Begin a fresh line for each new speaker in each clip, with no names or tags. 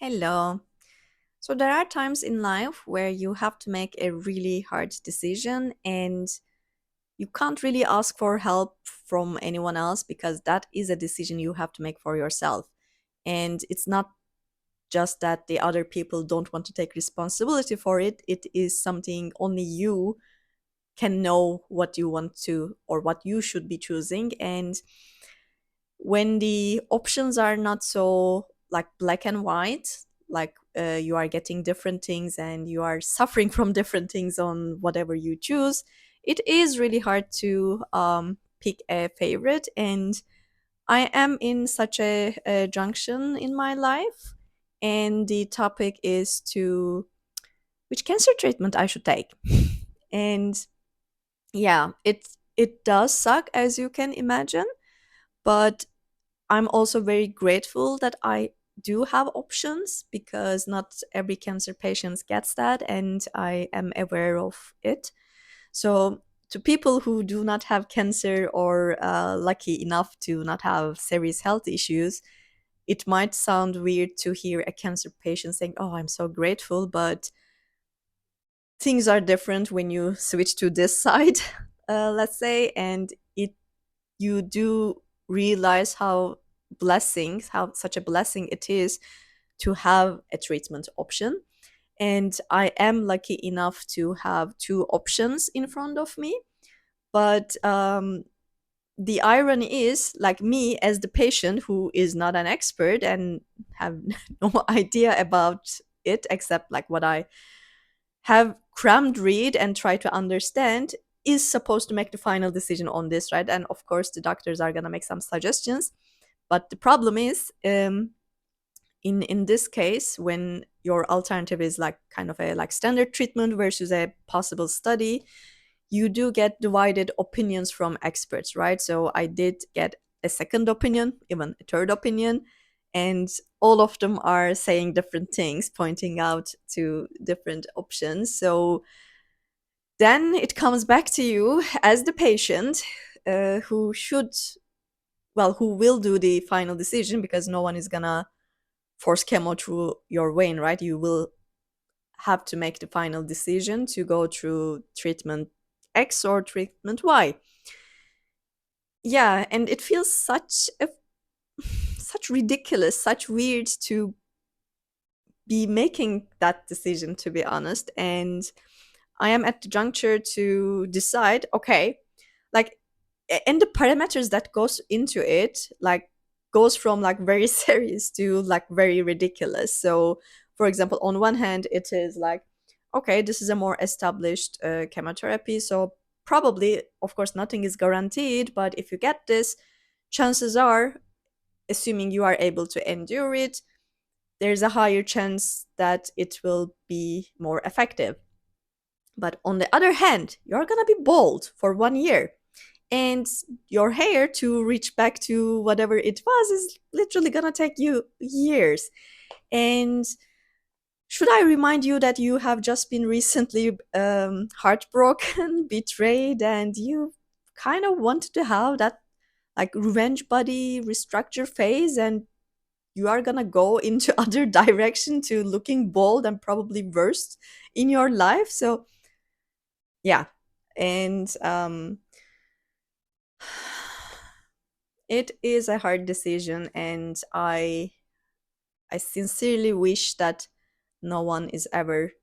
Hello. So there are times in life where you have to make a really hard decision and you can't really ask for help from anyone else because that is a decision you have to make for yourself. And it's not just that the other people don't want to take responsibility for it, it is something only you can know what you want to or what you should be choosing. And when the options are not so like black and white, like you are getting different things and you are suffering from different things on whatever you choose, it is really hard to pick a favorite. And I am in such a junction in my life, and the topic is to which cancer treatment I should take. And yeah, it does suck, as you can imagine, but I'm also very grateful that I do have options because not every cancer patient gets that, and I am aware of it. So, to people who do not have cancer or lucky enough to not have serious health issues, it might sound weird to hear a cancer patient saying, "Oh, I'm so grateful," but things are different when you switch to this side, let's say, and it you do realize how such a blessing it is to have a treatment option. And I am lucky enough to have two options in front of me. But the irony is, like me as the patient who is not an expert and have no idea about it except like what I have crammed read and try to understand, is supposed to make the final decision on this, right? And of course the doctors are going to make some suggestions, but the problem is, in this case, when your alternative is like kind of a like standard treatment versus a possible study, you do get divided opinions from experts, right? So I did get a second opinion, even a third opinion, and all of them are saying different things, pointing out to different options. So then it comes back to you as the patient, who should, well, who will do the final decision, because no one is gonna force chemo through your vein, right? You will have to make the final decision to go through treatment X or treatment Y. Yeah, and it feels such ridiculous, such weird to be making that decision, to be honest. And I am at the juncture to decide, okay, like, and the parameters that goes into it, like, goes from like very serious to like very ridiculous. So for example, on one hand it is like, okay, this is a more established chemotherapy, so probably, of course, nothing is guaranteed, but if you get this, chances are, assuming you are able to endure it, there's a higher chance that it will be more effective. But on the other hand, you're gonna be bald for 1 year, and your hair to reach back to whatever it was is literally gonna take you years. And should I remind you that you have just been recently heartbroken, betrayed, and you kind of wanted to have that like revenge body restructure phase, and you are gonna go into other direction to looking bold and probably worst in your life. So yeah, and it is a hard decision, and I sincerely wish that no one is ever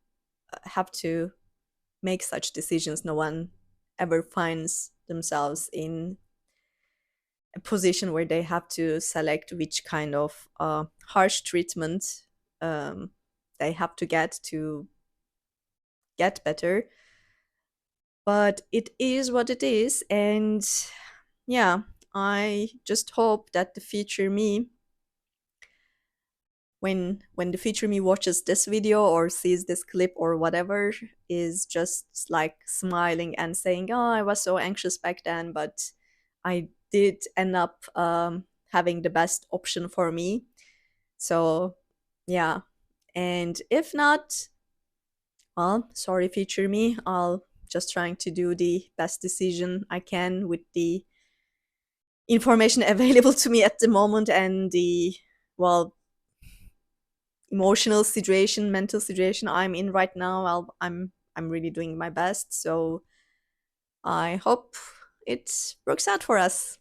have to make such decisions. No one ever finds themselves in a position where they have to select which kind of harsh treatment um, they have to get better. But it is what it is, and yeah, I just hope that the future me, when the future me watches this video or sees this clip or whatever, is just like smiling and saying, "Oh, I was so anxious back then, but I did end up having the best option for me." So yeah, and if not, well, sorry, future me. I'll just trying to do the best decision I can with the information available to me at the moment, and the, well, emotional situation, mental situation I'm in right now, I'm really doing my best. So I hope it works out for us.